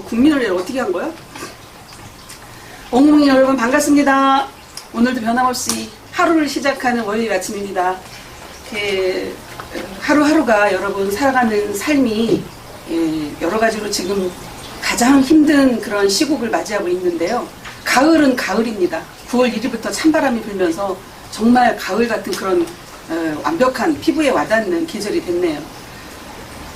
국민을 어떻게 한 거야? 옥몽이 여러분 반갑습니다. 오늘도 변함없이 하루를 시작하는 월요일 아침입니다. 하루하루가 여러분 살아가는 삶이 여러 가지로 지금 가장 힘든 그런 시국을 맞이하고 있는데요. 가을은 가을입니다. 9월 1일부터 찬바람이 불면서 정말 가을 같은 그런 완벽한 피부에 와닿는 계절이 됐네요.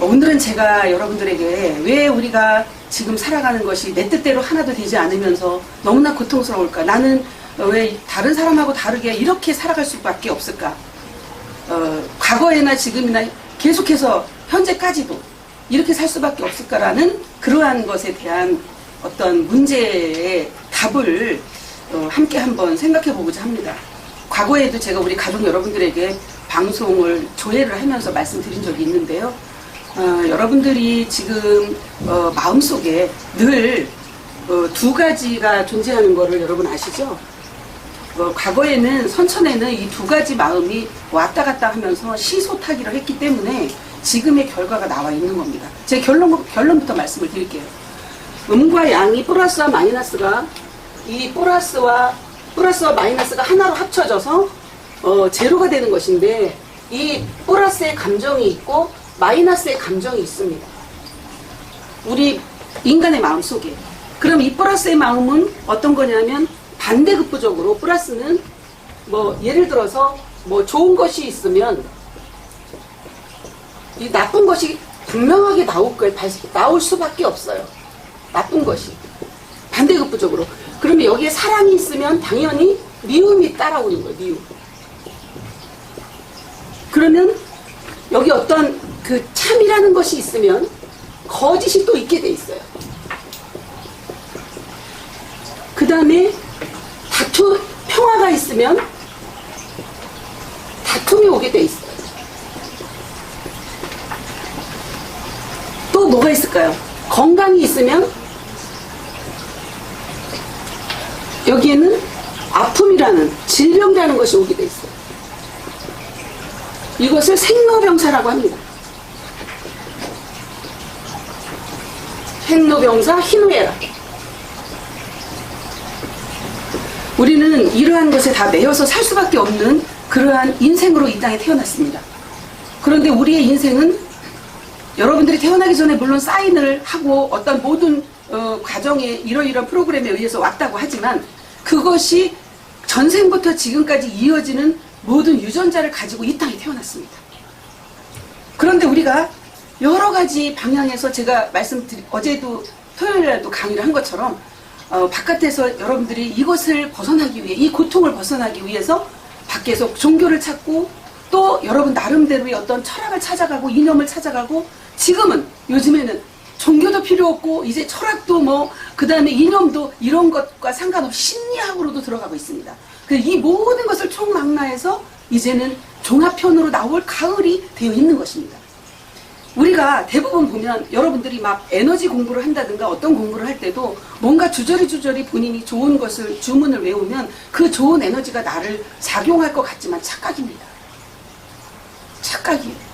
오늘은 제가 여러분들에게 왜 우리가 지금 살아가는 것이 내 뜻대로 하나도 되지 않으면서 너무나 고통스러울까? 나는 왜 다른 사람하고 다르게 이렇게 살아갈 수밖에 없을까? 과거에나 지금이나 계속해서 현재까지도 이렇게 살 수밖에 없을까라는 그러한 것에 대한 어떤 문제의 답을 함께 한번 생각해 보고자 합니다. 과거에도 제가 우리 가족 여러분들에게 방송을 조회를 하면서 말씀드린 적이 있는데요. 여러분들이 지금 마음속에 늘 두 가지가 존재하는 것을 여러분 아시죠? 과거에는 선천에는 이 두 가지 마음이 왔다 갔다 하면서 시소타기를 했기 때문에 지금의 결과가 나와 있는 겁니다. 제 결론부터 말씀을 드릴게요. 음과 양이 플러스와 마이너스가 이 플러스와 마이너스가 하나로 합쳐져서 제로가 되는 것인데 이 플러스의 감정이 있고 마이너스의 감정이 있습니다. 우리 인간의 마음 속에. 그럼 이 플러스의 마음은 어떤 거냐면 반대급부적으로 플러스는 예를 들어서 좋은 것이 있으면 이 나쁜 것이 분명하게 나올 수밖에 없어요. 나쁜 것이. 반대급부적으로. 그러면 여기에 사랑이 있으면 당연히 미움이 따라오는 거예요. 미움. 그러면 여기 어떤 그 참이라는 것이 있으면 거짓이 또 있게 돼 있어요. 그 다음에 평화가 있으면 다툼이 오게 돼 있어요. 또 뭐가 있을까요? 건강이 있으면 여기에는 아픔이라는 질병이라는 것이 오게 돼 있어요. 이것을 생로병사라고 합니다. 생로병사 희노애락. 우리는 이러한 것에 다 매여서 살 수밖에 없는 그러한 인생으로 이 땅에 태어났습니다. 그런데 우리의 인생은 여러분들이 태어나기 전에 물론 사인을 하고 어떤 모든 과정에 이러이러한 프로그램에 의해서 왔다고 하지만 그것이 전생부터 지금까지 이어지는 모든 유전자를 가지고 이 땅에 태어났습니다. 그런데 우리가 여러 가지 방향에서 제가 어제도 토요일날도 강의를 한 것처럼 바깥에서 여러분들이 이것을 벗어나기 위해 이 고통을 벗어나기 위해서 밖에서 종교를 찾고 또 여러분 나름대로의 어떤 철학을 찾아가고 이념을 찾아가고 요즘에는 종교도 필요 없고 이제 철학도 그 다음에 이념도 이런 것과 상관없이 심리학으로도 들어가고 있습니다. 이 모든 것을 총망라해서 이제는 종합편으로 나올 가을이 되어 있는 것입니다. 우리가 대부분 보면 여러분들이 막 에너지 공부를 한다든가 어떤 공부를 할 때도 뭔가 주저리 본인이 좋은 것을 주문을 외우면 그 좋은 에너지가 나를 작용할 것 같지만 착각입니다. 착각이에요.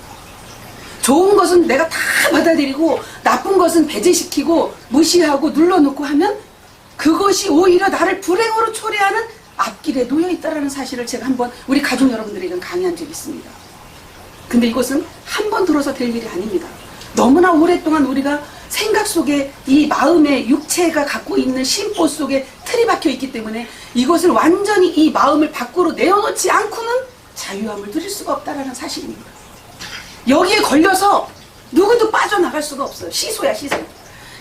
좋은 것은 내가 다 받아들이고 나쁜 것은 배제시키고 무시하고 눌러놓고 하면 그것이 오히려 나를 불행으로 초래하는 앞길에 놓여있다는 사실을 제가 한번 우리 가족 여러분들에게 강의한 적이 있습니다. 근데 이것은 한 번 들어서 될 일이 아닙니다. 너무나 오랫동안 우리가 생각 속에 이 마음의 육체가 갖고 있는 심보 속에 틀이 박혀 있기 때문에 이것을 완전히 이 마음을 밖으로 내어놓지 않고는 자유함을 누릴 수가 없다는 사실입니다. 여기에 걸려서 누구도 빠져나갈 수가 없어요. 시소야, 시소.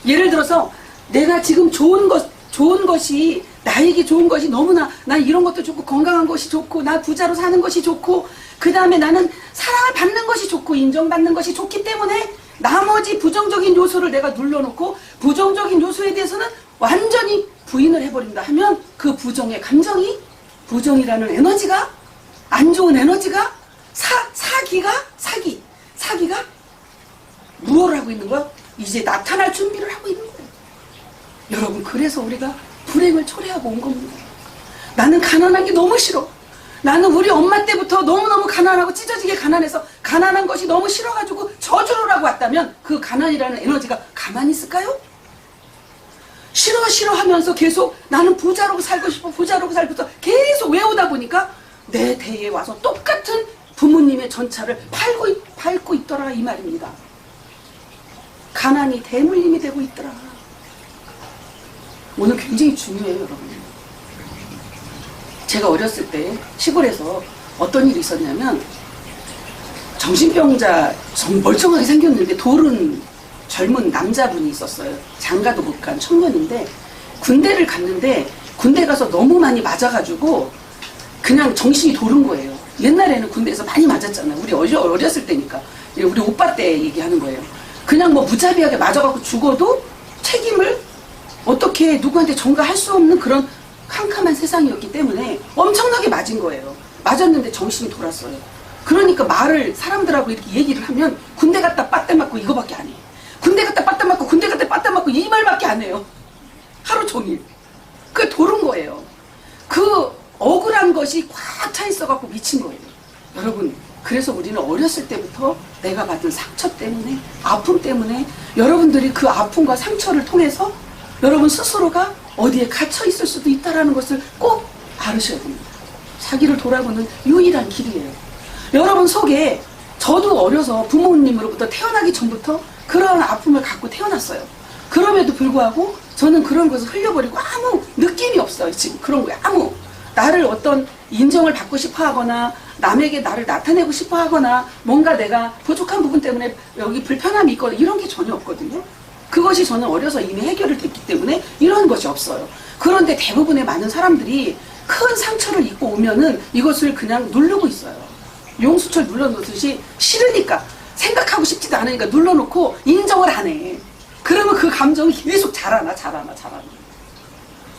예를 들어서 내가 지금 좋은 것이 나에게 좋은 것이 너무나 난 이런 것도 좋고 건강한 것이 좋고 나 부자로 사는 것이 좋고 그 다음에 나는 사랑을 받는 것이 좋고 인정받는 것이 좋기 때문에 나머지 부정적인 요소를 내가 눌러놓고 부정적인 요소에 대해서는 완전히 부인을 해버린다 하면 그 부정의 감정이 부정이라는 에너지가 안 좋은 에너지가 사기가 무엇을 하고 있는 거야? 이제 나타날 준비를 하고 있는 거예요. 여러분 그래서 우리가 불행을 초래하고 온 겁니다. 나는 가난한 게 너무 싫어. 나는 우리 엄마 때부터 너무너무 가난하고 찢어지게 가난해서 가난한 것이 너무 싫어가지고 저주를 하고 왔다면 그 가난이라는 에너지가 가만히 있을까요? 싫어 싫어 하면서 계속 나는 부자로 살고 싶어 부자로 살고 싶어 계속 외우다 보니까 내 대에 와서 똑같은 부모님의 전차를 밟고 있더라 이 말입니다. 가난이 대물림이 되고 있더라. 오늘 굉장히 중요해요 여러분. 제가 어렸을 때 시골에서 어떤 일이 있었냐면 정신병자 멀쩡하게 생겼는데 돌은 젊은 남자분이 있었어요. 장가도 못 간 청년인데 군대를 갔는데 군대 가서 너무 많이 맞아가지고 그냥 정신이 도른 거예요. 옛날에는 군대에서 많이 맞았잖아요. 우리 어렸을 때니까. 우리 오빠 때 얘기하는 거예요. 그냥 뭐 무자비하게 맞아갖고 죽어도 책임을 어떻게 누구한테 전가할 수 없는 그런 캄캄한 세상이었기 때문에 엄청나게 맞은 거예요. 맞았는데 정신이 돌았어요. 그러니까 말을 사람들하고 이렇게 얘기를 하면 군대 갔다 빠떼 맞고 이거밖에 안 해요. 군대 갔다 빠떼 맞고 군대 갔다 빠떼 맞고 이 말밖에 안 해요. 하루 종일. 그게 도른 거예요. 그 억울한 것이 꽉 차 있어갖고 미친 거예요. 여러분, 그래서 우리는 어렸을 때부터 내가 받은 상처 때문에, 아픔 때문에 여러분들이 그 아픔과 상처를 통해서 여러분 스스로가 어디에 갇혀 있을 수도 있다는 것을 꼭 알으셔야 됩니다. 자기를 돌아보는 유일한 길이에요. 여러분 속에 저도 어려서 부모님으로부터 태어나기 전부터 그런 아픔을 갖고 태어났어요. 그럼에도 불구하고 저는 그런 것을 흘려버리고 아무 느낌이 없어요. 지금 그런 거예요. 아무 나를 어떤 인정을 받고 싶어 하거나 남에게 나를 나타내고 싶어 하거나 뭔가 내가 부족한 부분 때문에 여기 불편함이 있거나 이런 게 전혀 없거든요. 그것이 저는 어려서 이미 해결이 됐기 때문에 이런 것이 없어요. 그런데 대부분의 많은 사람들이 큰 상처를 입고 오면은 이것을 그냥 누르고 있어요. 용수철 눌러놓듯이 싫으니까 생각하고 싶지도 않으니까 눌러놓고 인정을 안 해. 그러면 그 감정이 계속 자라나.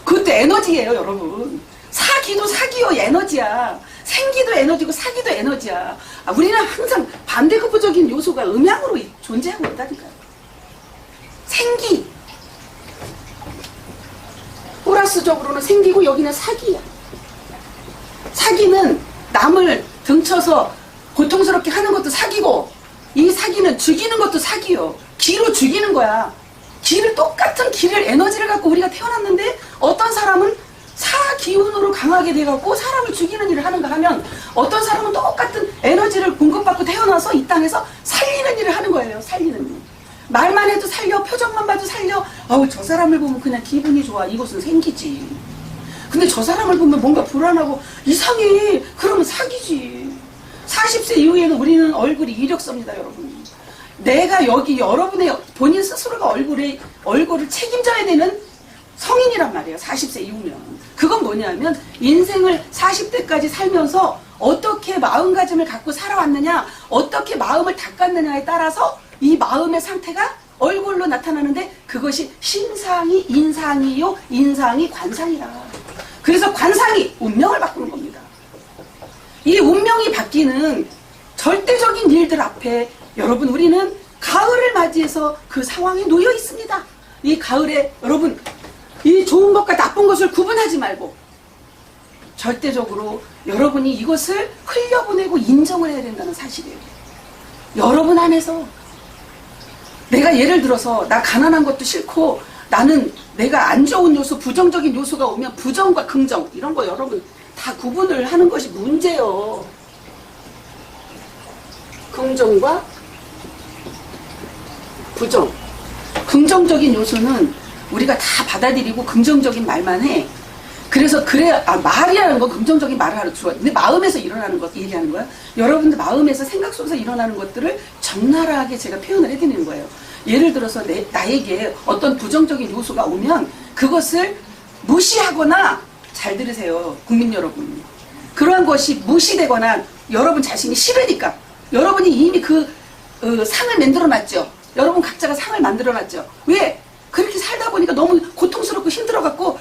그것도 에너지예요 여러분. 사기도 사기요 에너지야. 생기도 에너지고 사기도 에너지야. 우리는 항상 반대급부적인 요소가 음양으로 존재하고 있다니까요. 생기 플러스적으로는 생기고 여기는 사기야. 사기는 남을 등쳐서 고통스럽게 하는 것도 사기고 이 사기는 죽이는 것도 사기요. 기로 죽이는 거야. 기를 똑같은 기를 에너지를 갖고 우리가 태어났는데 어떤 사람은 사기운으로 강하게 돼갖고 사람을 죽이는 일을 하는가 하면 어떤 사람은 똑같은 에너지를 공급받고 태어나서 이 땅에서 살리는 일을 하는 거예요. 살리는 일. 말만 해도 살려, 표정만 봐도 살려. 저 사람을 보면 그냥 기분이 좋아. 이것은 생기지. 근데 저 사람을 보면 뭔가 불안하고 이상해. 그러면 사기지. 40세 이후에는 우리는 얼굴이 이력서입니다, 여러분. 내가 여기 여러분의 본인 스스로가 얼굴을 책임져야 되는 성인이란 말이에요. 40세 이후면. 그건 뭐냐면 인생을 40대까지 살면서 어떻게 마음가짐을 갖고 살아왔느냐, 어떻게 마음을 닦았느냐에 따라서 이 마음의 상태가 얼굴로 나타나는데 그것이 심상이 인상이요, 인상이 관상이라. 그래서 관상이 운명을 바꾸는 겁니다. 이 운명이 바뀌는 절대적인 일들 앞에 여러분 우리는 가을을 맞이해서 그 상황에 놓여 있습니다. 이 가을에 여러분 이 좋은 것과 나쁜 것을 구분하지 말고 절대적으로 여러분이 이것을 흘려보내고 인정을 해야 된다는 사실이에요. 여러분 안에서 내가 예를 들어서 나 가난한 것도 싫고 나는 내가 안 좋은 요소, 부정적인 요소가 오면 부정과 긍정 이런 거 여러분 다 구분을 하는 것이 문제예요. 긍정과 부정. 긍정적인 요소는 우리가 다 받아들이고 긍정적인 말만 해. 그래서 그래야 말이라는 건 긍정적인 말을 하는 좋아. 근데 마음에서 일어나는 것 얘기하는 거야. 여러분들 마음에서 생각 속에서 일어나는 것들을 적나라하게 제가 표현을 해드리는 거예요. 예를 들어서 나에게 어떤 부정적인 요소가 오면 그것을 무시하거나 잘 들으세요, 국민 여러분. 그러한 것이 무시되거나 여러분 자신이 싫으니까 여러분이 이미 그 상을 만들어놨죠. 여러분 각자가 상을 만들어놨죠. 왜? 그렇게 살다 보니까 너무 고통스럽고 힘들어갖고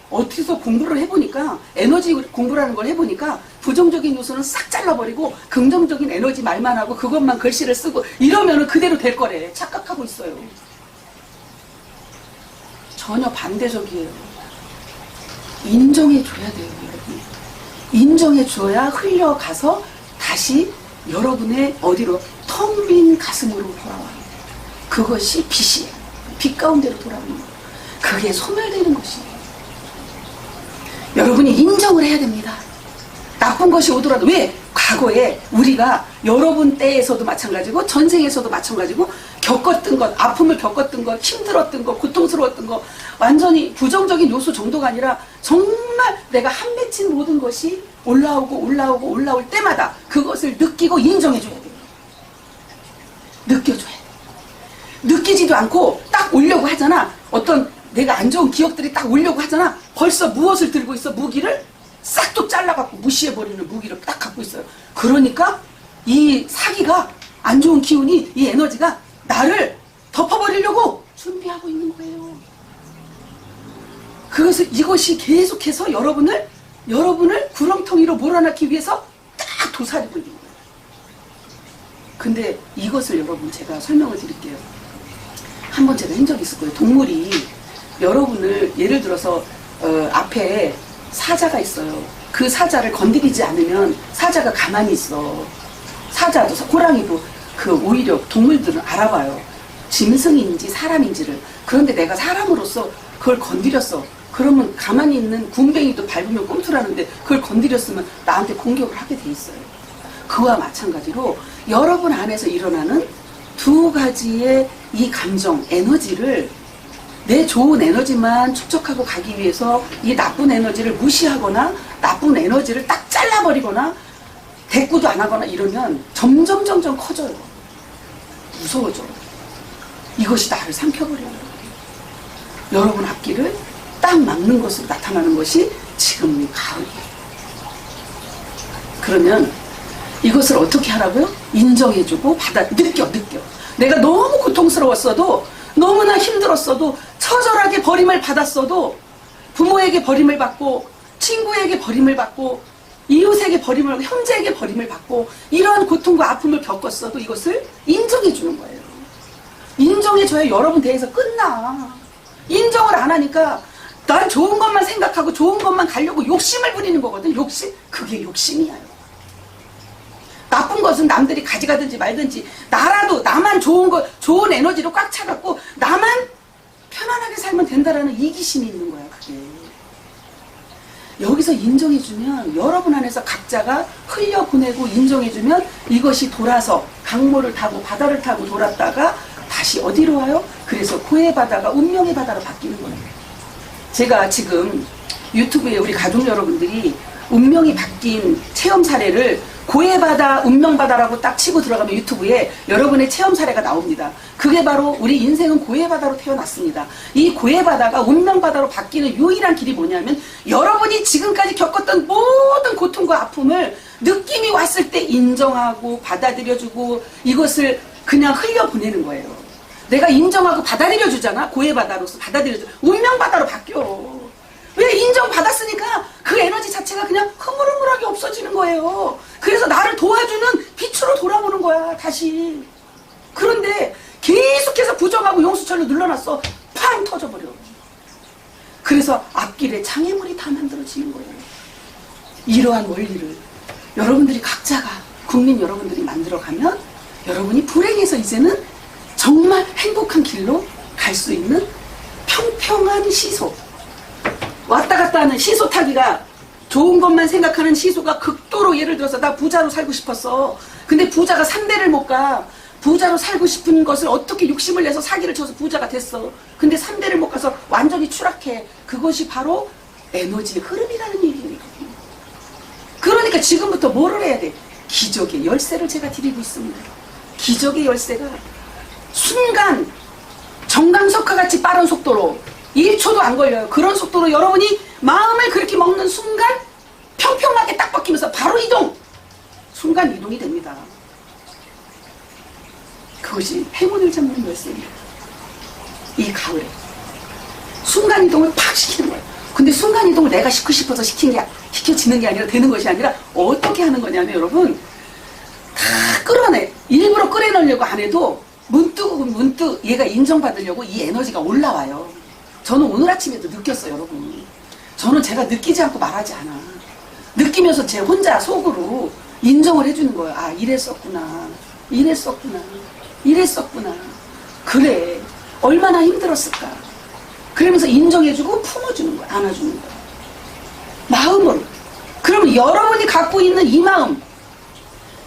어디서 공부를 해보니까 에너지 공부라는 걸 해보니까 부정적인 요소는 싹 잘라버리고 긍정적인 에너지 말만 하고 그것만 글씨를 쓰고 이러면은 그대로 될 거래. 착각하고 있어요. 전혀 반대적이에요. 인정해줘야 돼요, 여러분. 인정해줘야 흘려가서 다시 여러분의 어디로 텅 빈 가슴으로 돌아와요. 그것이 빛이에요. 빛 가운데로 돌아오는 거예요. 그게 소멸되는 것이에요. 여러분이 인정을 해야 됩니다. 나쁜 것이 오더라도 왜? 과거에 우리가 여러분 때에서도 마찬가지고 전생에서도 마찬가지고 겪었던 것, 아픔을 겪었던 것, 힘들었던 것, 고통스러웠던 것, 완전히 부정적인 요소 정도가 아니라 정말 내가 한 맺힌 모든 것이 올라올 때마다 그것을 느끼고 인정해줘야 돼요. 느껴줘야 돼. 느끼지도 않고 딱 오려고 하잖아. 어떤 내가 안 좋은 기억들이 딱 오려고 하잖아. 벌써 무엇을 들고 있어? 무기를 싹둑 잘라갖고 무시해버리는 무기를 딱 갖고 있어요. 그러니까 이 사기가, 안 좋은 기운이, 이 에너지가 나를 덮어버리려고 준비하고 있는 거예요. 이것이 계속해서 여러분을 구렁텅이로 몰아넣기 위해서 딱 도사리고 있는 거예요. 근데 이것을 여러분 제가 설명을 드릴게요. 한번 제가 한 적이 있을 거예요. 동물이 여러분을 예를 들어서 앞에 사자가 있어요. 그 사자를 건드리지 않으면 사자가 가만히 있어. 사자도 호랑이도 오히려 동물들은 알아봐요. 짐승인지 사람인지를. 그런데 내가 사람으로서 그걸 건드렸어. 그러면 가만히 있는 군뱅이도 밟으면 꼼투라는데 그걸 건드렸으면 나한테 공격을 하게 돼 있어요. 그와 마찬가지로 여러분 안에서 일어나는 두 가지의 이 감정, 에너지를 내 좋은 에너지만 축적하고 가기 위해서 이 나쁜 에너지를 무시하거나 나쁜 에너지를 딱 잘라버리거나 대꾸도 안 하거나 이러면 점점 커져요. 무서워져. 이것이 나를 삼켜버려요. 여러분 앞길을 딱 막는 것으로 나타나는 것이 지금 이 가을이에요. 그러면 이것을 어떻게 하라고요? 인정해주고 느껴. 내가 너무 고통스러웠어도, 너무나 힘들었어도, 처절하게 버림을 받았어도, 부모에게 버림을 받고, 친구에게 버림을 받고, 이웃에게 버림을 받고, 형제에게 버림을 받고, 이러한 고통과 아픔을 겪었어도 이것을 인정해주는 거예요. 인정해줘야 여러분 대해서 끝나. 인정을 안 하니까 난 좋은 것만 생각하고 좋은 것만 가려고 욕심을 부리는 거거든. 그게 욕심이야. 나쁜 것은 남들이 가져가든지 말든지, 나라도 나만 좋은 에너지로 꽉 차갖고 나만 편안하게 살면 된다라는 이기심이 있는 거야. 그게 여기서 인정해주면, 여러분 안에서 각자가 흘려보내고 인정해주면 이것이 돌아서 강물을 타고 바다를 타고 돌았다가 다시 어디로 와요? 그래서 고의 바다가 운명의 바다로 바뀌는 거예요. 제가 지금 유튜브에 우리 가족 여러분들이 운명이 바뀐 체험 사례를 고의 바다, 운명 바다라고 딱 치고 들어가면 유튜브에 여러분의 체험 사례가 나옵니다. 그게 바로 우리 인생은 고의 바다로 태어났습니다. 이 고의 바다가 운명 바다로 바뀌는 유일한 길이 뭐냐면, 여러분이 지금까지 겪었던 모든 고통과 아픔을 느낌이 왔을 때 인정하고 받아들여주고 이것을 그냥 흘려보내는 거예요. 내가 인정하고 받아들여주잖아. 고의 바다로서 받아들여줘. 운명 바다로 바뀌어. 왜? 인정받았으니까 그 에너지 자체가 그냥 흐물흐물하게 없어지는 거예요. 그래서 나를 도와주는 빛으로 돌아오는 거야, 다시. 그런데 계속해서 부정하고 용수철로 눌러놨어. 팡 터져버려. 그래서 앞길에 장애물이 다 만들어지는 거예요. 이러한 원리를 여러분들이 각자가, 국민 여러분들이 만들어가면 여러분이 불행해서 이제는 정말 행복한 길로 갈 수 있는 평평한 시소, 왔다 갔다 하는 시소 타기가, 좋은 것만 생각하는 시소가 극도로, 예를 들어서 나 부자로 살고 싶었어. 근데 부자가 3대를 못 가. 부자로 살고 싶은 것을 어떻게 욕심을 내서 사기를 쳐서 부자가 됐어. 근데 3대를 못 가서 완전히 추락해. 그것이 바로 에너지의 흐름이라는 얘기예요. 그러니까 지금부터 뭐를 해야 돼? 기적의 열쇠를 제가 드리고 있습니다. 기적의 열쇠가 순간 정강석화 같이 빠른 속도로 1초도 안 걸려요. 그런 속도로 여러분이 마음을 그렇게 먹는 순간 평평하게 딱 바뀌면서 바로 이동! 순간 이동이 됩니다. 그것이 행운을 잡는 열쇠입니다. 이 가을에 순간 이동을 팍 시키는 거예요. 근데 순간 이동을 내가 시키고 싶어서 시켜지는 게 아니라, 되는 것이 아니라 어떻게 하는 거냐면, 여러분 다 끌어내. 일부러 끌어내려고 안 해도 문득 얘가 인정받으려고 이 에너지가 올라와요. 저는 오늘 아침에도 느꼈어요, 여러분. 저는 제가 느끼지 않고 말하지 않아. 느끼면서 제 혼자 속으로 인정을 해주는 거예요. 아, 이랬었구나. 그래, 얼마나 힘들었을까. 그러면서 인정해주고 품어주는 거예요. 안아주는 거예요. 마음으로. 그러면 여러분이 갖고 있는 이 마음,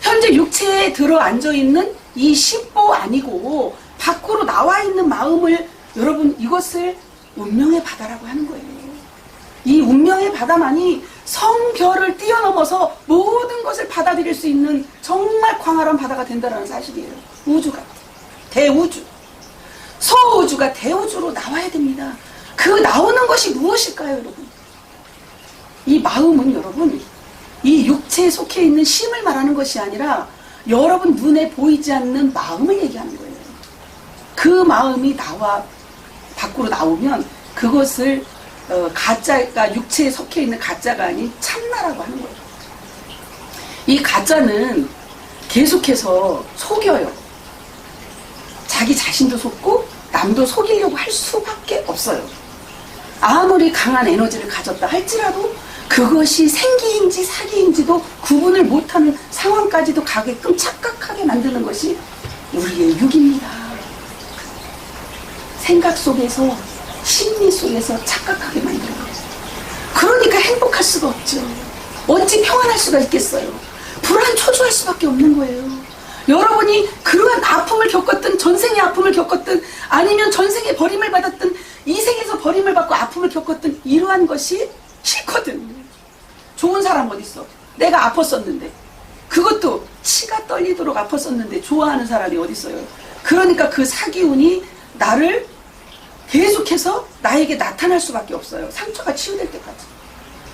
현재 육체에 들어 앉아있는 이 심보 아니고 밖으로 나와 있는 마음을 여러분 이것을 운명의 바다라고 하는 거예요. 이 운명의 바다만이 성별을 뛰어넘어서 모든 것을 받아들일 수 있는 정말 광활한 바다가 된다는 사실이에요. 우주가. 대우주. 소우주가 대우주로 나와야 됩니다. 그 나오는 것이 무엇일까요, 여러분? 이 마음은 여러분, 이 육체에 속해 있는 심을 말하는 것이 아니라 여러분 눈에 보이지 않는 마음을 얘기하는 거예요. 그 마음이 밖으로 나오면 그것을 가짜가 육체에 속해 있는 가짜가 아닌 참나라고 하는 거예요. 이 가짜는 계속해서 속여요. 자기 자신도 속고 남도 속이려고 할 수밖에 없어요. 아무리 강한 에너지를 가졌다 할지라도 그것이 생기인지 사기인지도 구분을 못하는 상황까지도 가게끔 착각하게 만드는 것이 우리의 육입니다. 생각 속에서 심리 속에서 착각하게 만들어요. 그러니까 행복할 수가 없죠. 어찌 평안할 수가 있겠어요. 불안 초조할 수밖에 없는 거예요. 여러분이 그러한 아픔을 겪었든 전생의 아픔을 겪었든 아니면 전생에 버림을 받았든 이 생에서 버림을 받고 아픔을 겪었든 이러한 것이 싫거든. 좋은 사람 어디 있어? 내가 아팠었는데 그것도 치가 떨리도록 아팠었는데 좋아하는 사람이 어디 있어요? 그러니까 그 사기운이 나를 계속해서 나에게 나타날 수밖에 없어요. 상처가 치유될 때까지.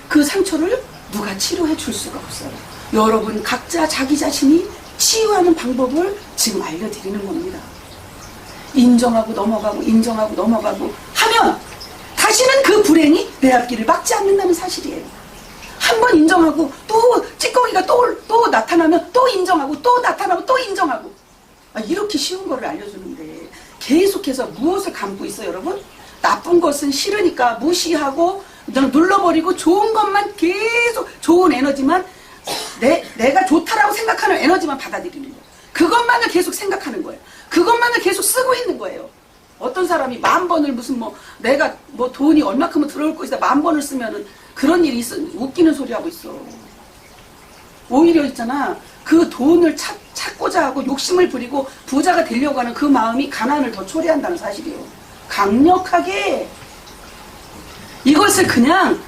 그 상처를 누가 치료해 줄 수가 없어요. 여러분 각자 자기 자신이 치유하는 방법을 지금 알려드리는 겁니다. 인정하고 넘어가고 인정하고 넘어가고 하면 다시는 그 불행이 내 앞길을 막지 않는다는 사실이에요. 한번 인정하고 또 찌꺼기가 또 나타나면 또 인정하고 또 나타나고 또 인정하고 이렇게 쉬운 거를 알려주는데 계속해서 무엇을 감고 있어 여러분? 나쁜 것은 싫으니까 무시하고 눌러버리고 좋은 것만 계속 좋은 에너지만 내가 좋다라고 생각하는 에너지만 받아들이는 거예요. 그것만을 계속 생각하는 거예요. 그것만을 계속 쓰고 있는 거예요. 어떤 사람이 10,000번을 무슨 내가 돈이 얼마큼은 들어올 것이다 10,000번을 쓰면은 그런 일이 있어. 웃기는 소리 하고 있어. 오히려 있잖아. 그 돈을 찾고자 하고 욕심을 부리고 부자가 되려고 하는 그 마음이 가난을 더 초래한다는 사실이에요. 강력하게 이것을 그냥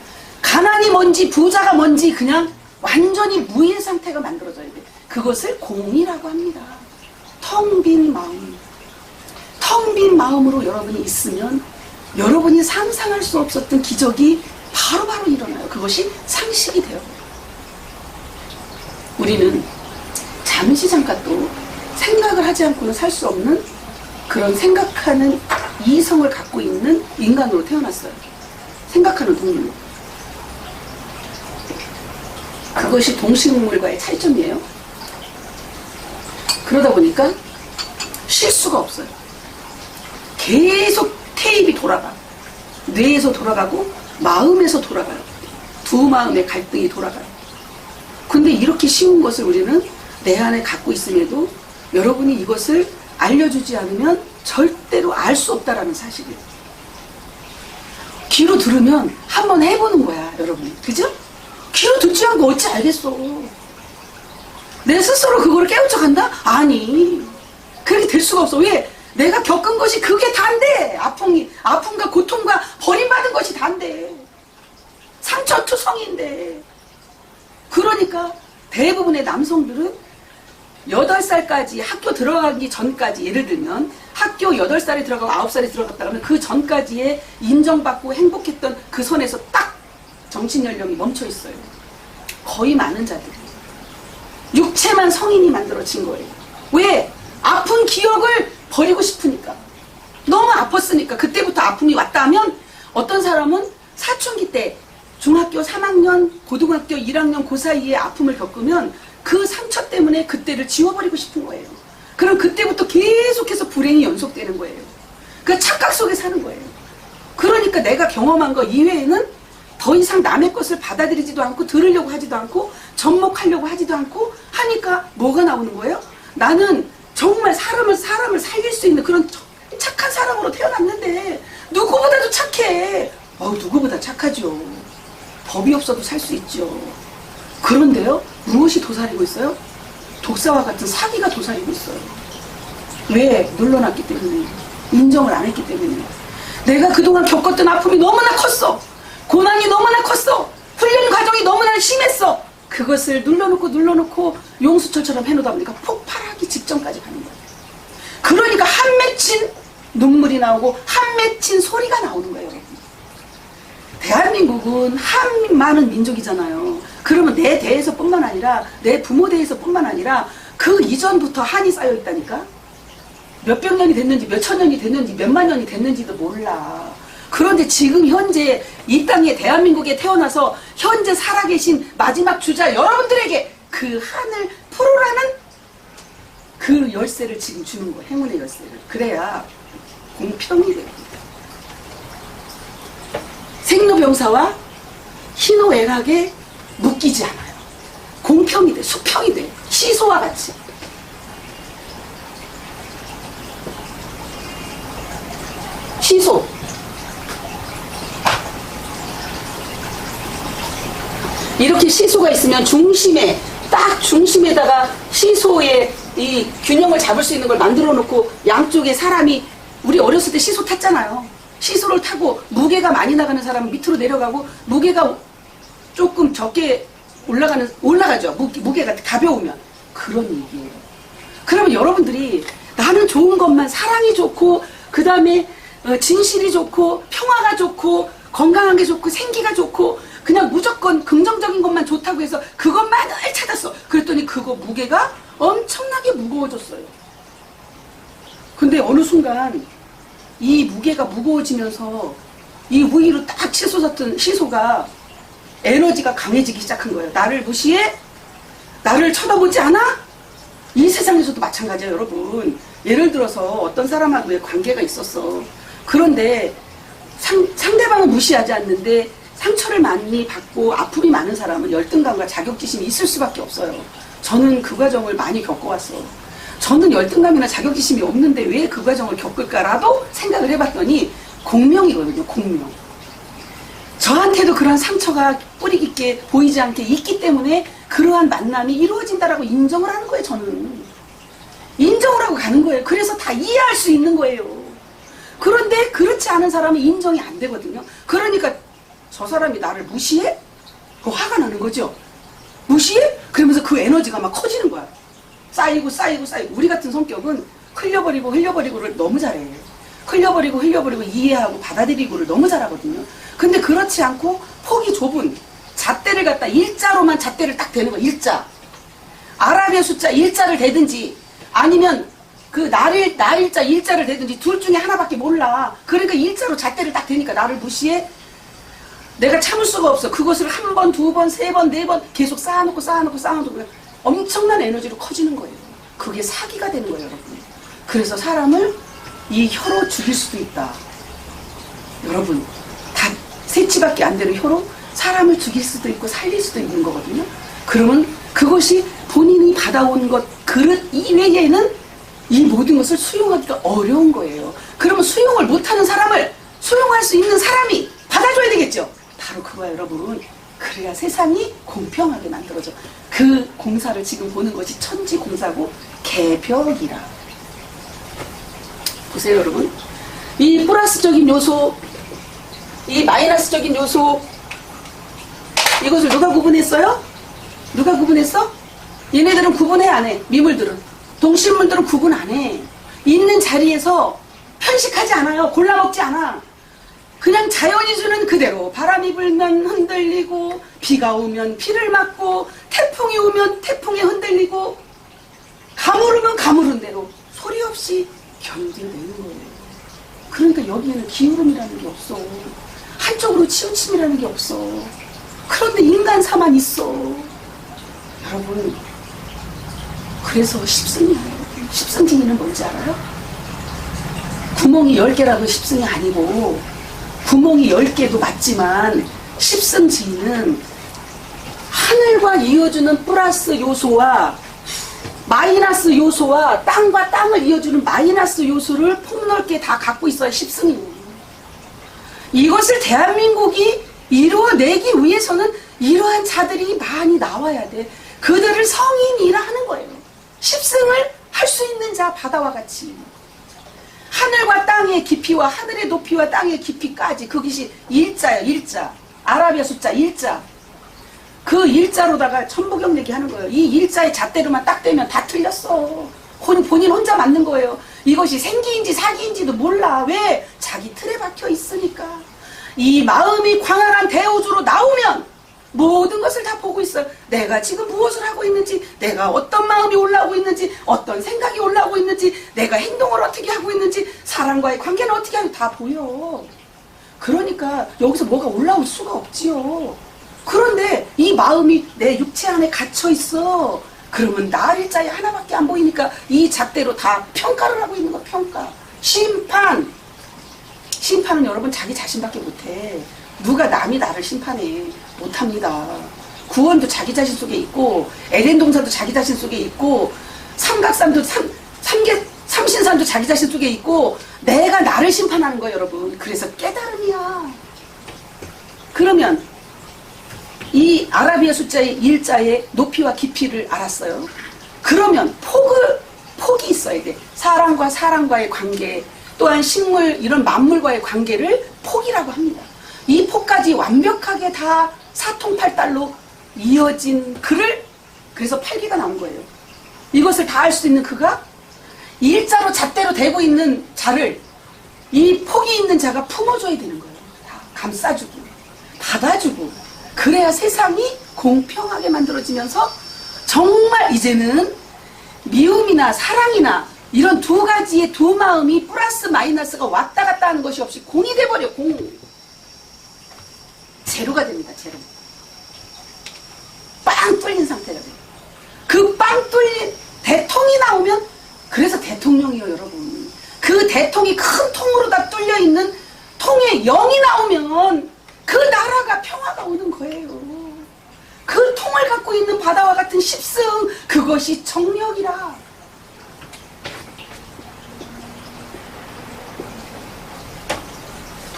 가난이 뭔지 부자가 뭔지 그냥 완전히 무인 상태가 만들어져야 돼. 그것을 공이라고 합니다. 텅 빈 마음. 텅 빈 마음으로 여러분이 있으면 여러분이 상상할 수 없었던 기적이 바로바로 일어나요. 그것이 상식이 돼요. 우리는 잠시 잠깐 또 생각을 하지 않고는 살 수 없는 그런 생각하는 이성을 갖고 있는 인간으로 태어났어요. 생각하는 동물로. 그것이 동식물과의 차이점이에요. 그러다 보니까 쉴 수가 없어요. 계속 테이프가 돌아가. 뇌에서 돌아가고 마음에서 돌아가요. 두 마음의 갈등이 돌아가요. 근데 이렇게 쉬운 것을 우리는 내 안에 갖고 있음에도 여러분이 이것을 알려주지 않으면 절대로 알 수 없다라는 사실이에요. 귀로 들으면 한번 해보는 거야, 여러분. 그죠? 귀로 듣지 않고 어찌 알겠어. 내 스스로 그거를 깨우쳐간다? 아니. 그렇게 될 수가 없어. 왜? 내가 겪은 것이 그게 다인데. 아픔과 고통과 버림받은 것이 다인데. 상처투성인데. 그러니까 대부분의 남성들은 8살까지 학교 들어가기 전까지 예를 들면 학교 8살에 들어가고 9살에 들어갔다 그러면 그 전까지의 인정받고 행복했던 그 선에서 딱 정신연령이 멈춰 있어요. 거의 많은 자들이. 육체만 성인이 만들어진 거예요. 왜? 아픈 기억을 버리고 싶으니까. 너무 아팠으니까. 그때부터 아픔이 왔다 하면 어떤 사람은 사춘기 때 중학교 3학년, 고등학교 1학년 그 사이에 아픔을 겪으면 그 상처 때문에 그때를 지워버리고 싶은 거예요. 그럼 그때부터 계속해서 불행이 연속되는 거예요. 그 착각 속에 사는 거예요. 그러니까 내가 경험한 거 이외에는 더 이상 남의 것을 받아들이지도 않고 들으려고 하지도 않고 접목하려고 하지도 않고 하니까 뭐가 나오는 거예요? 나는 정말 사람을 살릴 수 있는 그런 착한 사람 사람으로 태어났는데 누구보다도 착해. 누구보다 착하죠. 법이 없어도 살 수 있죠. 그런데요, 무엇이 도사리고 있어요? 독사와 같은 사기가 도사리고 있어요. 왜? 눌러놨기 때문에. 인정을 안 했기 때문에. 내가 그동안 겪었던 아픔이 너무나 컸어. 고난이 너무나 컸어. 훈련 과정이 너무나 심했어. 그것을 눌러놓고 용수철처럼 해놓다 보니까 폭발하기 직전까지 가는 거예요. 그러니까 한 맺힌 눈물이 나오고 한 맺힌 소리가 나오는 거예요, 여러분. 대한민국은 한 많은 민족이잖아요. 그러면 내 대에서뿐만 아니라 내 부모 대에서뿐만 아니라 그 이전부터 한이 쌓여 있다니까. 몇백 년이 됐는지 몇천 년이 됐는지 몇만 년이 됐는지도 몰라. 그런데 지금 현재 이 땅에 대한민국에 태어나서 현재 살아계신 마지막 주자 여러분들에게 그 한을 풀어라는 그 열쇠를 지금 주는 거예요. 행운의 열쇠를. 그래야 공평이 됩니다. 생로병사와 희노애락에 묶이지 않아요. 공평이 돼. 수평이 돼. 시소와 같이. 시소. 이렇게 시소가 있으면 중심에, 딱 중심에다가 시소의 이 균형을 잡을 수 있는 걸 만들어 놓고 양쪽에 사람이, 우리 어렸을 때 시소 탔잖아요. 시소를 타고 무게가 많이 나가는 사람은 밑으로 내려가고 무게가 조금 적게 올라가죠. 무게가 가벼우면. 그런 얘기예요. 그러면 여러분들이 나는 좋은 것만, 사랑이 좋고 그 다음에 진실이 좋고 평화가 좋고 건강한 게 좋고 생기가 좋고 그냥 무조건 긍정적인 것만 좋다고 해서 그것만을 찾았어. 그랬더니 그거 무게가 엄청나게 무거워졌어요. 근데 어느 순간 이 무게가 무거워지면서 이 위로 딱 치솟았던 시소가 에너지가 강해지기 시작한 거예요. 나를 무시해? 나를 쳐다보지 않아? 이 세상에서도 마찬가지예요, 여러분. 예를 들어서 어떤 사람하고의 관계가 있었어. 그런데 상대방은 무시하지 않는데 상처를 많이 받고 아픔이 많은 사람은 열등감과 자격지심이 있을 수밖에 없어요. 저는 그 과정을 많이 겪어왔어. 저는 열등감이나 자격지심이 없는데 왜 그 과정을 겪을까라도 생각을 해봤더니 공명이거든요. 공명. 저한테도 그러한 상처가 뿌리 깊게 보이지 않게 있기 때문에 그러한 만남이 이루어진다라고 인정을 하는 거예요. 저는 인정을 하고 가는 거예요. 그래서 다 이해할 수 있는 거예요. 그런데 그렇지 않은 사람은 인정이 안 되거든요. 그러니까 저 사람이 나를 무시해? 그 화가 나는 거죠. 무시해? 그러면서 그 에너지가 막 커지는 거야. 쌓이고 우리 같은 성격은 흘려버리고를 너무 잘해. 흘려버리고 이해하고 받아들이고를 너무 잘하거든요. 근데 그렇지 않고 폭이 좁은 잣대를 갖다 일자로만 잣대를 딱 대는 거야. 일자. 아랍의 숫자 일자를 대든지 아니면 그 나일자 일자를 대든지 둘 중에 하나밖에 몰라. 그러니까 일자로 잣대를 딱 대니까 나를 무시해? 내가 참을 수가 없어. 그것을 한 번, 두 번, 세 번, 네 번 계속 쌓아놓고 엄청난 에너지로 커지는 거예요. 그게 사기가 되는 거예요, 여러분. 그래서 사람을 이 혀로 죽일 수도 있다. 여러분, 다 세치밖에 안 되는 혀로 사람을 죽일 수도 있고 살릴 수도 있는 거거든요. 그러면 그것이 본인이 받아온 것, 그릇 이외에는 이 모든 것을 수용하기가 어려운 거예요. 그러면 수용을 못하는 사람을 수용할 수 있는 사람이 받아줘야 되겠죠. 바로 그거야, 여러분. 그래야 세상이 공평하게 만들어져. 그 공사를 지금 보는 것이 천지공사고 개벽이라. 보세요, 여러분. 이 플러스적인 요소, 이 마이너스적인 요소, 이것을 누가 구분했어요? 누가 구분했어? 얘네들은 구분해 안 해. 미물들은. 동식물들은 구분 안 해. 있는 자리에서 편식하지 않아요. 골라먹지 않아. 그냥 자연이 주는 그대로 바람이 불면 흔들리고 비가 오면 비를 맞고 태풍이 오면 태풍에 흔들리고 가물으면 가물은 대로 소리 없이 견뎌내는 거예요. 그러니까 여기에는 기울음이라는 게 없어. 한쪽으로 치우침이라는 게 없어. 그런데 인간사만 있어. 여러분, 그래서 십승진이는 뭔지 알아요? 구멍이 10개라도 십승이 아니고 구멍이 10개도 맞지만 십승지는 하늘과 이어주는 플러스 요소와 마이너스 요소와 땅과 땅을 이어주는 마이너스 요소를 폭넓게 다 갖고 있어야 십승이에요. 이것을 대한민국이 이루어내기 위해서는 이러한 자들이 많이 나와야 돼. 그들을 성인이라 하는 거예요. 십승을 할 수 있는 자, 바다와 같이. 하늘과 땅의 깊이와 하늘의 높이와 땅의 깊이까지, 그것이 일자예요. 일자. 아라비아 숫자 일자. 그 일자로다가 천부경 내기 하는 거예요. 이 일자의 잣대로만 딱 되면 다 틀렸어. 본인 혼자 맞는 거예요. 이것이 생기인지 사기인지도 몰라. 왜? 자기 틀에 박혀 있으니까. 이 마음이 광활한 대우주로 나오면 모든 것을 다 보고 있어요. 내가 지금 무엇을 하고 있는지, 내가 어떤 마음이 올라오고 있는지, 어떤 생각이 올라오고 있는지, 내가 행동을 어떻게 하고 있는지, 사람과의 관계는 어떻게 하는지 다 보여. 그러니까 여기서 뭐가 올라올 수가 없지요. 그런데 이 마음이 내 육체 안에 갇혀 있어. 그러면 나 일자에 하나밖에 안 보이니까 이 잣대로 다 평가를 하고 있는 거. 평가. 심판은 여러분 자기 자신밖에 못해. 누가 남이 나를 심판해. 못합니다. 구원도 자기 자신 속에 있고, 에덴 동산도 자기 자신 속에 있고, 삼각산도 삼신산도 자기 자신 속에 있고, 내가 나를 심판하는 거예요, 여러분. 그래서 깨달음이야. 그러면 이 아라비아 숫자의 일자의 높이와 깊이를 알았어요. 그러면 폭이 있어야 돼. 사람과의 관계, 또한 식물, 이런 만물과의 관계를 폭이라고 합니다. 이 폭까지 완벽하게 다 사통팔달로 이어진 그를, 그래서 8기가 나온 거예요. 이것을 다 알 수 있는 그가 일자로 잣대로 대고 있는 자를, 이 폭이 있는 자가 품어줘야 되는 거예요. 다 감싸주고 받아주고, 그래야 세상이 공평하게 만들어지면서 정말 이제는 미움이나 사랑이나 이런 두 가지의 두 마음이 플러스 마이너스가 왔다 갔다 하는 것이 없이 공이 돼버려. 공. 제로가 됩니다. 제로. 빵 뚫린 상태가 돼요. 그 빵 뚫린 대통이 나오면, 그래서 대통령이요 여러분. 그 대통이 큰 통으로 다 뚫려 있는 통에 0이 나오면 그 나라가 평화가 오는 거예요. 그 통을 갖고 있는 바다와 같은 십승, 그것이 정력이라.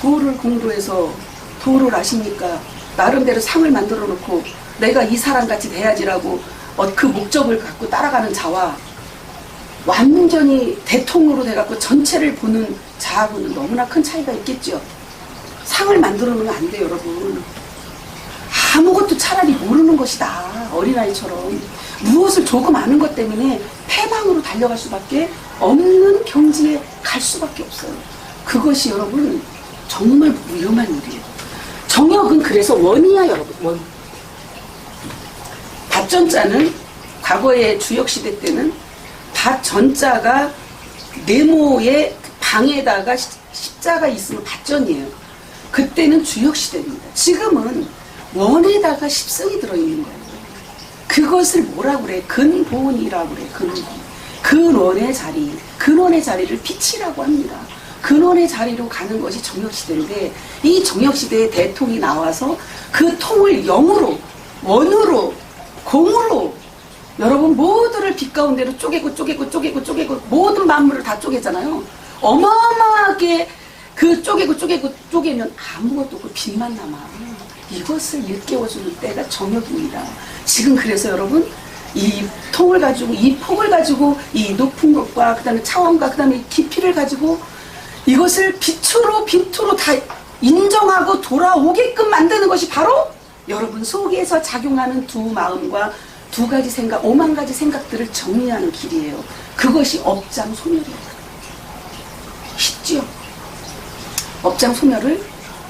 도를 공부해서 도를 아십니까? 나름대로 상을 만들어 놓고 내가 이 사람같이 돼야지라고 그 목적을 갖고 따라가는 자와 완전히 대통으로 돼갖고 전체를 보는 자하고는 너무나 큰 차이가 있겠죠. 상을 만들어 놓으면 안 돼요, 여러분. 아무것도 차라리 모르는 것이다. 어린아이처럼 무엇을 조금 아는 것 때문에 패망으로 달려갈 수밖에 없는 경지에 갈 수밖에 없어요. 그것이 여러분 정말 위험한 일이에요. 정역은 그래서 원이야, 여러분. 원. 밭전자는 과거의 주역시대 때는 밭전자가 네모의 방에다가 십자가 있으면 밭전이에요. 그때는 주역시대입니다. 지금은 원에다가 십승이 들어있는 거예요. 그것을 뭐라고 그래? 근본이라고 그래. 근본. 근원의 자리. 근원의 자리를 빛이라고 합니다. 근원의 자리로 가는 것이 정역시대인데, 이 정역시대에 대통이 나와서 그 통을 영으로, 원으로, 공으로 여러분 모두를 빛 가운데로 쪼개고 모든 만물을 다 쪼개잖아요. 어마어마하게 그 쪼개면 아무것도 없고 빛만 남아. 이것을 일깨워주는 때가 정역입니다. 지금 그래서 여러분 이 통을 가지고, 이 폭을 가지고, 이 높은 것과 그 다음에 차원과 그 다음에 깊이를 가지고 이것을 빛으로 다 인정하고 돌아오게끔 만드는 것이 바로 여러분 속에서 작용하는 두 마음과 두 가지 생각, 5만 가지 생각들을 정리하는 길이에요. 그것이 업장소멸이에요. 쉽지요? 업장소멸을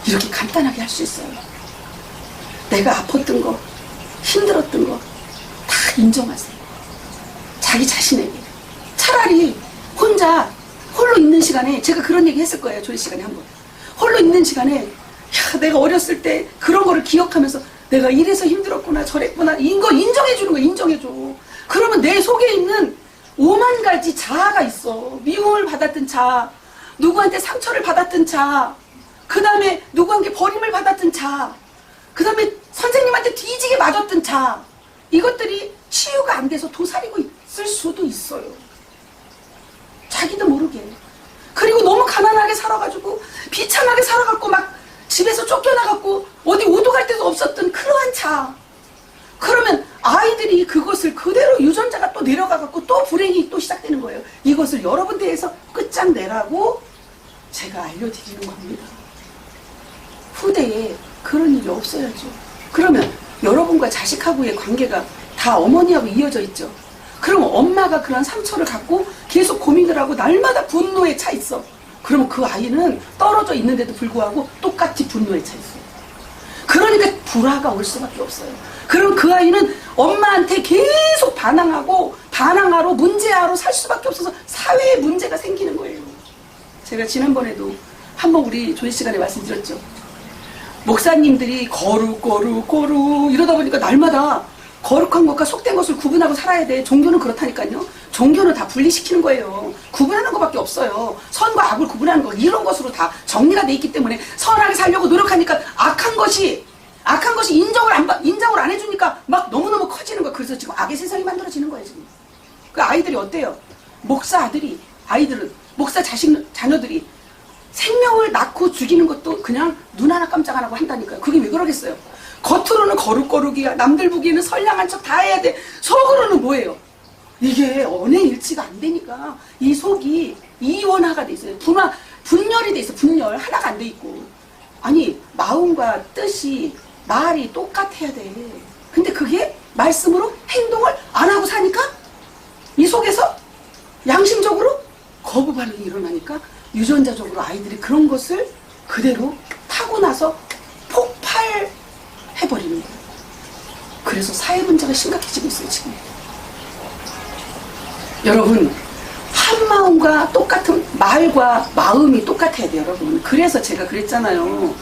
이렇게 간단하게 할 수 있어요. 내가 아팠던 거, 힘들었던 거 다 인정하세요. 자기 자신에게. 차라리 홀로 있는 시간에, 제가 그런 얘기 했을 거예요. 조리 시간에 한번. 홀로 있는 시간에, 야, 내가 어렸을 때 그런 거를 기억하면서 내가 이래서 힘들었구나, 저랬구나, 이거 인정해주는 거야. 인정해줘. 그러면 내 속에 있는 5만 가지 자아가 있어. 미움을 받았던 자아, 누구한테 상처를 받았던 자아, 그 다음에 누구한테 버림을 받았던 자아, 그 다음에 선생님한테 뒤지게 맞았던 자아, 이것들이 치유가 안 돼서 도사리고 없을 수도 있어요. 자기도 모르게. 그리고 너무 가난하게 살아가지고 비참하게 살아갖고 막 집에서 쫓겨나갖고 어디 오도 갈 데도 없었던 그러한 차. 그러면 아이들이 그것을 그대로 유전자가 또 내려가갖고 또 불행이 또 시작되는 거예요. 이것을 여러분 대해서 끝장내라고 제가 알려드리는 겁니다. 후대에 그런 일이 없어야죠. 그러면 여러분과 자식하고의 관계가 다 어머니하고 이어져 있죠. 그럼 엄마가 그런 상처를 갖고 계속 고민을 하고 날마다 분노에 차 있어. 그러면 그 아이는 떨어져 있는데도 불구하고 똑같이 분노에 차 있어요. 그러니까 불화가 올 수밖에 없어요. 그럼 그 아이는 엄마한테 계속 반항하러 문제하러 살 수밖에 없어서 사회에 문제가 생기는 거예요. 제가 지난번에도 한번 우리 조회 시간에 말씀드렸죠. 목사님들이 거룩 이러다 보니까 날마다 거룩한 것과 속된 것을 구분하고 살아야 돼. 종교는 그렇다니까요. 종교는 다 분리시키는 거예요. 구분하는 것밖에 없어요. 선과 악을 구분하는 거 이런 것으로 다 정리가 돼 있기 때문에 선하게 살려고 노력하니까 악한 것이 인정을 안 해주니까 막 너무너무 커지는 거야. 그래서 지금 악의 세상이 만들어지는 거예요. 지금. 그 아이들이 어때요? 목사 자녀들이 생명을 낳고 죽이는 것도 그냥 눈 하나 깜짝 안 하고 한다니까요. 그게 왜 그러겠어요? 겉으로는 거룩이야. 남들 보기에는 선량한 척 다 해야 돼. 속으로는 뭐예요? 이게 언의 일치가 안 되니까 이 속이 이원화가 돼 있어요. 분열이 돼 있어. 분열 하나가 안 돼 있고. 아니 마음과 뜻이 말이 똑같아야 돼. 근데 그게 말씀으로 행동을 안 하고 사니까 이 속에서 양심적으로 거부 반응이 일어나니까 유전자적으로 아이들이 그런 것을 그대로 타고나서 폭발해버리는 거예요. 그래서 사회 문제가 심각해지고 있어요. 지금 여러분 한 마음과 똑같은 말과 마음이 똑같아야 돼요. 여러분. 그래서 제가 그랬잖아요.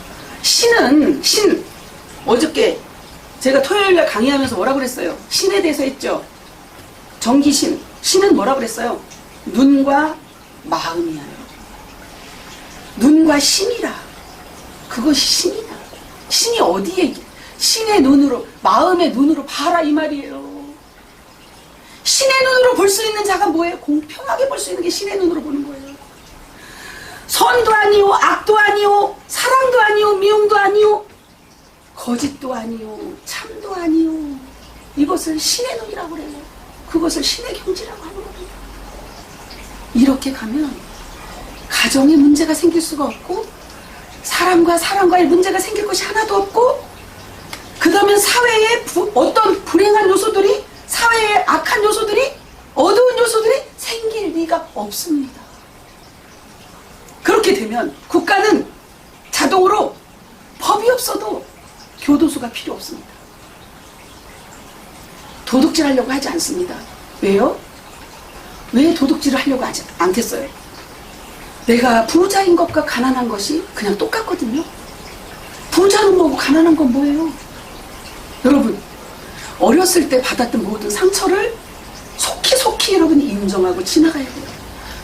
신은 어저께 제가 토요일날 강의하면서 뭐라고 그랬어요? 신에 대해서 했죠. 정기신. 신은 뭐라고 그랬어요? 눈과 마음이야. 눈과 신이라. 그것이 신이다. 신이 어디에? 신의 눈으로, 마음의 눈으로 봐라 이 말이에요. 신의 눈으로 볼 수 있는 자가 뭐예요? 공평하게 볼 수 있는 게 신의 눈으로 보는 거예요. 선도 아니요, 악도 아니요, 사랑도 아니요, 미움도 아니요, 거짓도 아니요, 참도 아니요. 이것을 신의 눈이라고 그래요. 그것을 신의 경지라고 하는 거예요. 이렇게 가면 가정에 문제가 생길 수가 없고 사람과 사람과의 문제가 생길 것이 하나도 없고 그 다음에 사회에 어떤 불행한 요소들이 사회의 악한 요소들이 어두운 요소들이 생길 리가 없습니다. 그렇게 되면 국가는 자동으로 법이 없어도 교도소가 필요 없습니다. 도둑질 하려고 하지 않습니다. 왜요? 왜 도둑질을 하려고 하지 않겠어요? 내가 부자인 것과 가난한 것이 그냥 똑같거든요. 부자는 뭐고 가난한 건 뭐예요? 여러분 어렸을 때 받았던 모든 상처를 속히 여러분이 인정하고 지나가야 돼요.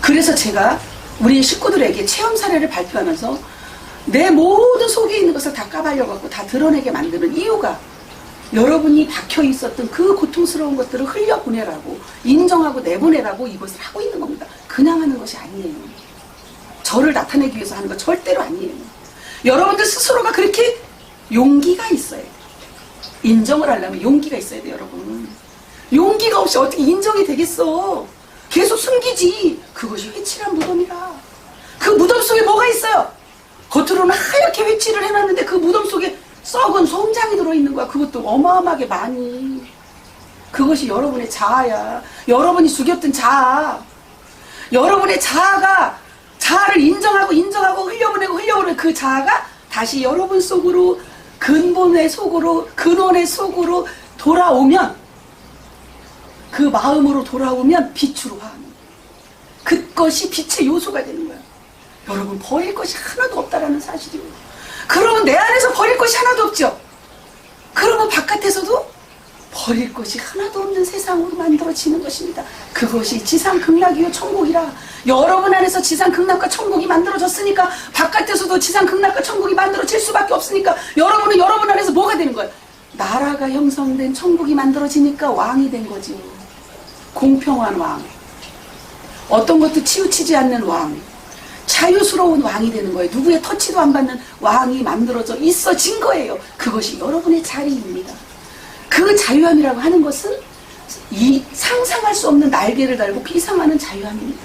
그래서 제가 우리 식구들에게 체험 사례를 발표하면서 내 모든 속에 있는 것을 다 까발려갖고 다 드러내게 만드는 이유가 여러분이 박혀 있었던 그 고통스러운 것들을 흘려보내라고 인정하고 내보내라고 이것을 하고 있는 겁니다. 그냥 하는 것이 아니에요. 저를 나타내기 위해서 하는 거 절대로 아니에요. 여러분들 스스로가 그렇게 용기가 있어야 돼요. 인정을 하려면 용기가 있어야 돼요. 여러분. 용기가 없이 어떻게 인정이 되겠어. 계속 숨기지. 그것이 회칠한 무덤이라. 그 무덤 속에 뭐가 있어요? 겉으로는 하얗게 회칠을 해놨는데 그 무덤 속에 썩은 솜장이 들어있는 거야. 그것도 어마어마하게 많이. 그것이 여러분의 자아야. 여러분이 죽였던 자아. 여러분의 자아를 인정하고 흘려보내고 그 자아가 다시 여러분 속으로 근본의 속으로 근원의 속으로 돌아오면 그 마음으로 돌아오면 빛으로 화하는 거야. 그것이 빛의 요소가 되는 거야. 여러분 버릴 것이 하나도 없다라는 사실이에요. 그러면 내 안에서 버릴 것이 하나도 없죠. 그러면 바깥에서도 버릴 것이 하나도 없는 세상으로 만들어지는 것입니다. 그것이 지상극락이요 천국이라. 여러분 안에서 지상극락과 천국이 만들어졌으니까 바깥에서도 지상극락과 천국이 만들어질 수밖에 없으니까 여러분은 여러분 안에서 뭐가 되는 거예요? 나라가 형성된 천국이 만들어지니까 왕이 된 거지요. 공평한 왕, 어떤 것도 치우치지 않는 왕, 자유스러운 왕이 되는 거예요. 누구의 터치도 안 받는 왕이 만들어져 있어진 거예요. 그것이 여러분의 자리입니다. 그 자유함이라고 하는 것은 이 상상할 수 없는 날개를 달고 비상하는 자유함입니다.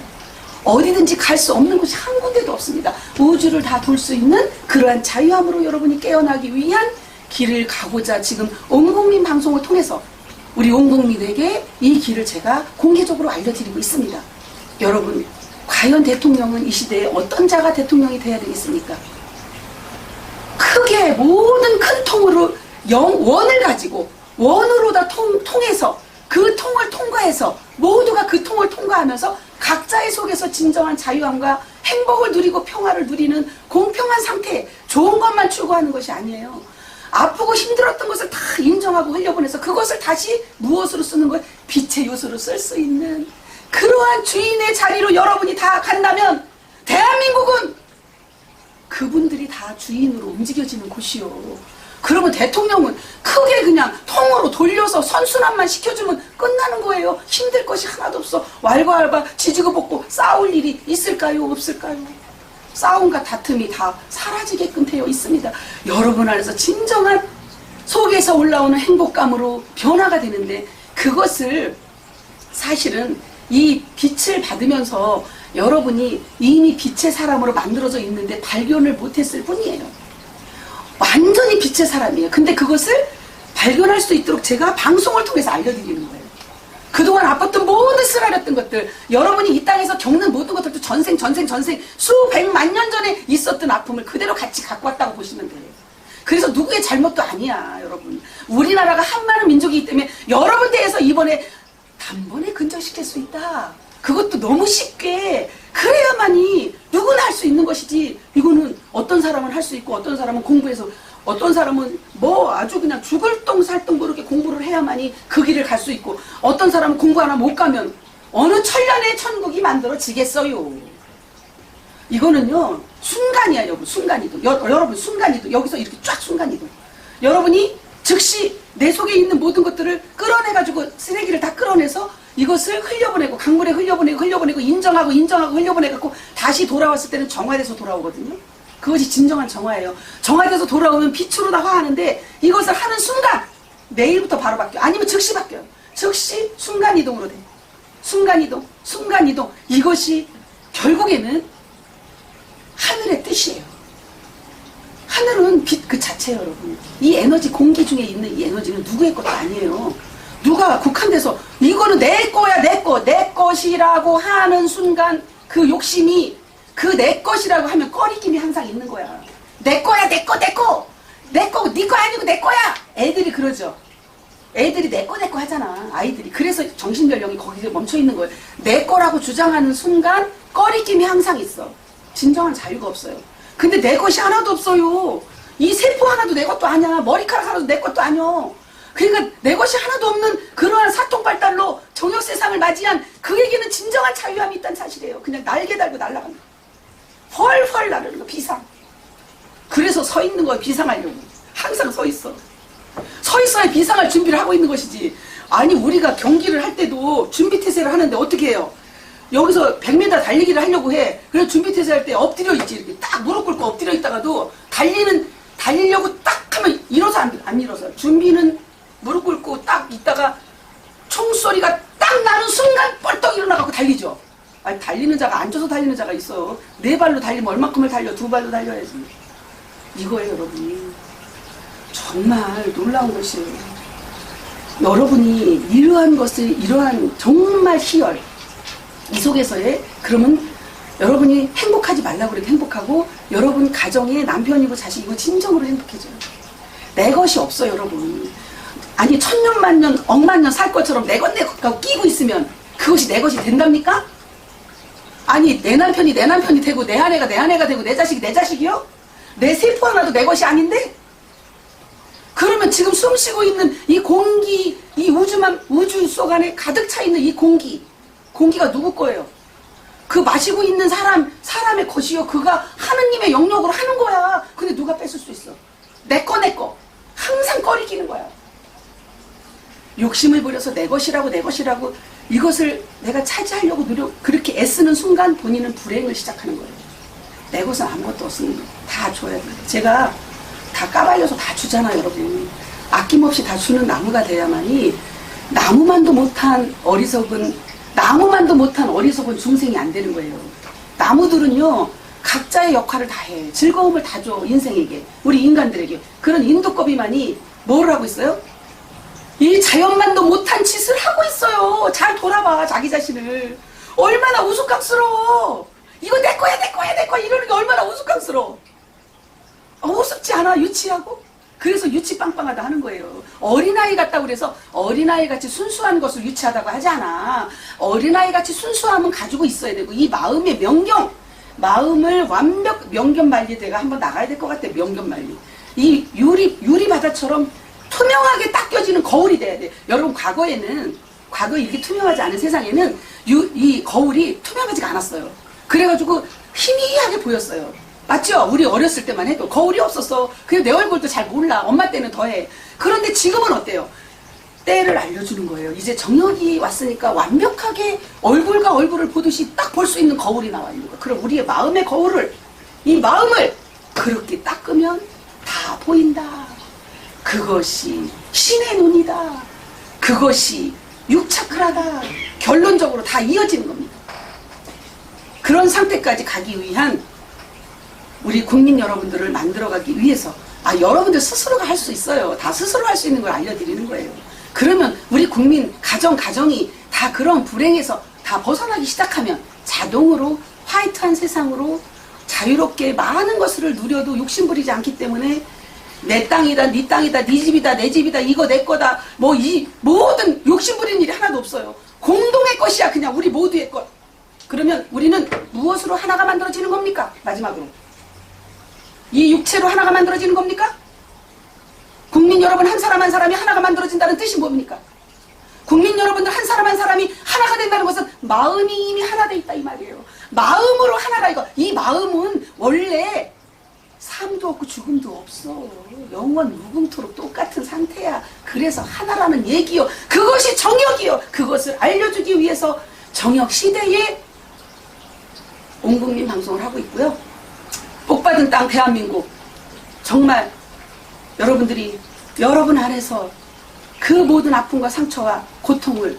어디든지 갈 수 없는 곳이 한 군데도 없습니다. 우주를 다 돌 수 있는 그러한 자유함으로 여러분이 깨어나기 위한 길을 가고자 지금 온 국민 방송을 통해서 우리 온 국민에게 이 길을 제가 공개적으로 알려드리고 있습니다. 여러분, 과연 대통령은 이 시대에 어떤 자가 대통령이 돼야 되겠습니까? 크게 모든 큰 통으로 원을 가지고 원으로 다 통해서 그 통을 통과해서 모두가 그 통을 통과하면서 각자의 속에서 진정한 자유함과 행복을 누리고 평화를 누리는 공평한 상태, 좋은 것만 추구하는 것이 아니에요. 아프고 힘들었던 것을 다 인정하고 흘려보내서 그것을 다시 무엇으로 쓰는 걸 빛의 요소로 쓸 수 있는 그러한 주인의 자리로 여러분이 다 간다면 대한민국은 그분들이 다 주인으로 움직여지는 곳이요. 그러면 대통령은 크게 그냥 통으로 돌려서 선순환만 시켜주면 끝나는 거예요. 힘들 것이 하나도 없어. 왈가왈부 지지고 볶고 싸울 일이 있을까요? 없을까요? 싸움과 다툼이 다 사라지게끔 되어 있습니다. 여러분 안에서 진정한 속에서 올라오는 행복감으로 변화가 되는데 그것을 사실은 이 빛을 받으면서 여러분이 이미 빛의 사람으로 만들어져 있는데 발견을 못했을 뿐이에요. 완전히 빛의 사람이에요. 근데 그것을 발견할 수 있도록 제가 방송을 통해서 알려드리는 거예요. 그동안 아팠던 모든 쓰라렸던 것들, 여러분이 이 땅에서 겪는 모든 것들도 전생 수백만 년 전에 있었던 아픔을 그대로 같이 갖고 왔다고 보시면 돼요. 그래서 누구의 잘못도 아니야, 여러분. 우리나라가 한많은 민족이기 때문에 여러분 대해서 이번에 단번에 근절시킬 수 있다. 그것도 너무 쉽게 그래야만이 누구나 할 수 있는 것이지. 이거는 어떤 사람은 할 수 있고 어떤 사람은 공부해서 어떤 사람은 뭐 아주 그냥 죽을 똥 살 똥 모르게 공부를 해야만이 그 길을 갈 수 있고 어떤 사람은 공부 하나 못 가면 어느 천년의 천국이 만들어지겠어요. 이거는요 순간이야. 여러분 순간이동. 여러분 순간이동. 여기서 이렇게 쫙 순간이동. 여러분이 즉시 내 속에 있는 모든 것들을 끌어내가지고 쓰레기를 다 끌어내서 이것을 흘려보내고 강물에 흘려보내고 인정하고 흘려보내갖고 다시 돌아왔을 때는 정화돼서 돌아오거든요. 그것이 진정한 정화예요. 정화돼서 돌아오면 빛으로 다 화하는데 이것을 하는 순간 내일부터 바로 바뀌어요. 아니면 즉시 바뀌어요. 즉시 순간이동으로 돼요. 순간이동. 이것이 결국에는 하늘의 뜻이에요. 하늘은 빛 그 자체예요, 여러분. 이 에너지, 공기 중에 있는 이 에너지는 누구의 것도 아니에요. 누가 국한돼서 이거는 내 거야, 내 것이라고 하는 순간 그 욕심이 그 내 것이라고 하면 꺼리낌이 항상 있는 거야. 내 거야, 내 거, 네 거 아니고 내 거야. 애들이 그러죠. 애들이 내 거 하잖아. 아이들이. 그래서 정신연령이 거기에 멈춰 있는 거예요. 내 거라고 주장하는 순간 꺼리낌이 항상 있어. 진정한 자유가 없어요. 근데 내 것이 하나도 없어요. 이 세포 하나도 내 것도 아니야. 머리카락 하나도 내 것도 아니야. 그러니까 내 것이 하나도 없는 그러한 사통발달로 정역 세상을 맞이한 그에게는 진정한 자유함이 있다는 사실이에요. 그냥 날개 달고 날아간다. 훨훨 나르는 거, 비상. 그래서 서 있는 거야, 비상하려고. 항상 서 있어. 서 있어야 비상할 준비를 하고 있는 것이지. 아니, 우리가 경기를 할 때도 준비태세를 하는데 어떻게 해요? 여기서 100m 달리기를 하려고 해. 그래서 준비태세 할 때 엎드려 있지. 이렇게 딱 무릎 꿇고 엎드려 있다가도 달리려고 딱 하면 일어서 안 일어서요. 준비는 무릎 꿇고 딱 있다가 총소리가 딱 나는 순간 뻘떡 일어나갖고 달리죠. 아니, 달리는 자가 앉아서 달리는 자가 있어. 4발로 달리면 얼마큼을 달려? 2발로 달려야지. 이거예요, 여러분이. 정말 놀라운 것이에요. 여러분이 이러한 정말 희열, 이 속에서의, 그러면 여러분이 행복하지 말라고 그래도 행복하고, 여러분 가정에 남편이고 자식이고 진정으로 행복해져요. 내 것이 없어요, 여러분. 아니, 천년 만년 억만 년 살 것처럼 내 것 하고 끼고 있으면 그것이 내 것이 된답니까? 아니, 내 남편이 되고 내 아내가 되고 내 자식이 내 자식이요? 내 세포 하나도 내 것이 아닌데? 그러면 지금 숨쉬고 있는 이 공기, 이 우주 속 안에 가득 차 있는 이 공기가 누구 거예요? 그 마시고 있는 사람의 것이요. 그가 하느님의 영역으로 하는 거야. 근데 누가 뺏을 수 있어? 내 거. 항상 꺼리끼는 거야. 욕심을 부려서 내 것이라고 이것을 내가 차지하려고 그렇게 애쓰는 순간 본인은 불행을 시작하는 거예요. 내 것은 아무것도 없으니 다 줘야 돼. 제가 다 까발려서 다 주잖아요, 여러분. 아낌없이 다 주는 나무가 돼야만이 나무만도 못한 어리석은 중생이 안 되는 거예요. 나무들은요, 각자의 역할을 다 해. 즐거움을 다 줘, 인생에게. 우리 인간들에게. 그런 인두꺼비만이 뭘 하고 있어요? 이 자연만도 못한 짓을 하고 있어요. 잘 돌아봐, 자기 자신을. 얼마나 우스꽝스러워. 이거 내 거야, 내 거야, 내 거야. 이러는 게 얼마나 우스꽝스러워. 우습지 않아, 유치하고? 그래서 유치빵빵하다 하는 거예요. 어린아이 같다고 그래서 어린아이 같이 순수한 것을 유치하다고 하지 않아. 어린아이 같이 순수함은 가지고 있어야 되고, 이 마음의 명경, 마음을 명견만리 내가 한번 나가야 될 것 같아. 명견만리. 이 유리바다처럼 투명하게 딱 껴지는 거울이 돼야 돼. 여러분, 과거에 이렇게 투명하지 않은 세상에는 이 거울이 투명하지가 않았어요. 그래가지고 희미하게 보였어요. 맞죠? 우리 어렸을 때만 해도 거울이 없었어. 그냥 내 얼굴도 잘 몰라. 엄마 때는 더해. 그런데 지금은 어때요? 때를 알려주는 거예요. 이제 정력이 왔으니까 완벽하게 얼굴과 얼굴을 보듯이 딱 볼 수 있는 거울이 나와 있는 거예요. 그럼 우리의 마음의 거울을, 이 마음을 그렇게 닦으면 다 보인다. 그것이 신의 눈이다. 그것이 육차크라다. 결론적으로 다 이어지는 겁니다. 그런 상태까지 가기 위한 우리 국민 여러분들을 만들어가기 위해서 여러분들 스스로가 할 수 있어요. 다 스스로 할 수 있는 걸 알려드리는 거예요. 그러면 우리 국민 가정이 다 그런 불행에서 다 벗어나기 시작하면 자동으로 화이트한 세상으로 자유롭게 많은 것을 누려도 욕심부리지 않기 때문에 내 땅이다, 네 땅이다, 네 집이다, 내 집이다, 이거 내 거다, 뭐 이 모든 욕심부리는 일이 하나도 없어요. 공동의 것이야. 그냥 우리 모두의 것. 그러면 우리는 무엇으로 하나가 만들어지는 겁니까? 마지막으로 이 육체로 하나가 만들어지는 겁니까? 국민 여러분 한 사람 한 사람이 하나가 만들어진다는 뜻이 뭡니까? 국민 여러분들 한 사람 한 사람이 하나가 된다는 것은 마음이 이미 하나 돼 있다 이 말이에요. 마음으로 하나라 이거. 이 마음은 원래 삶도 없고 죽음도 없어. 영원 무궁토록 똑같은 상태야. 그래서 하나라는 얘기요. 그것이 정역이요. 그것을 알려주기 위해서 정역시대에 온국민 방송을 하고 있고요. 복받은 땅 대한민국, 정말 여러분들이 여러분 안에서 그 모든 아픔과 상처와 고통을,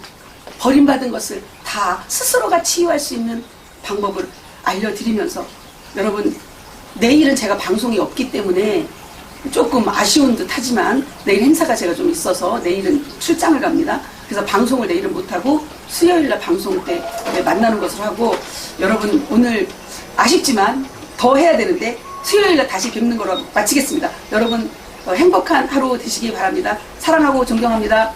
버림받은 것을 다 스스로가 치유할 수 있는 방법을 알려드리면서, 여러분 내일은 제가 방송이 없기 때문에 조금 아쉬운 듯 하지만 내일 행사가 제가 좀 있어서 내일은 출장을 갑니다. 그래서 방송을 내일은 못하고 수요일날 방송 때 만나는 것을 하고, 여러분 오늘 아쉽지만 더 해야 되는데 수요일날 다시 뵙는 거로 마치겠습니다. 여러분 행복한 하루 되시기 바랍니다. 사랑하고 존경합니다.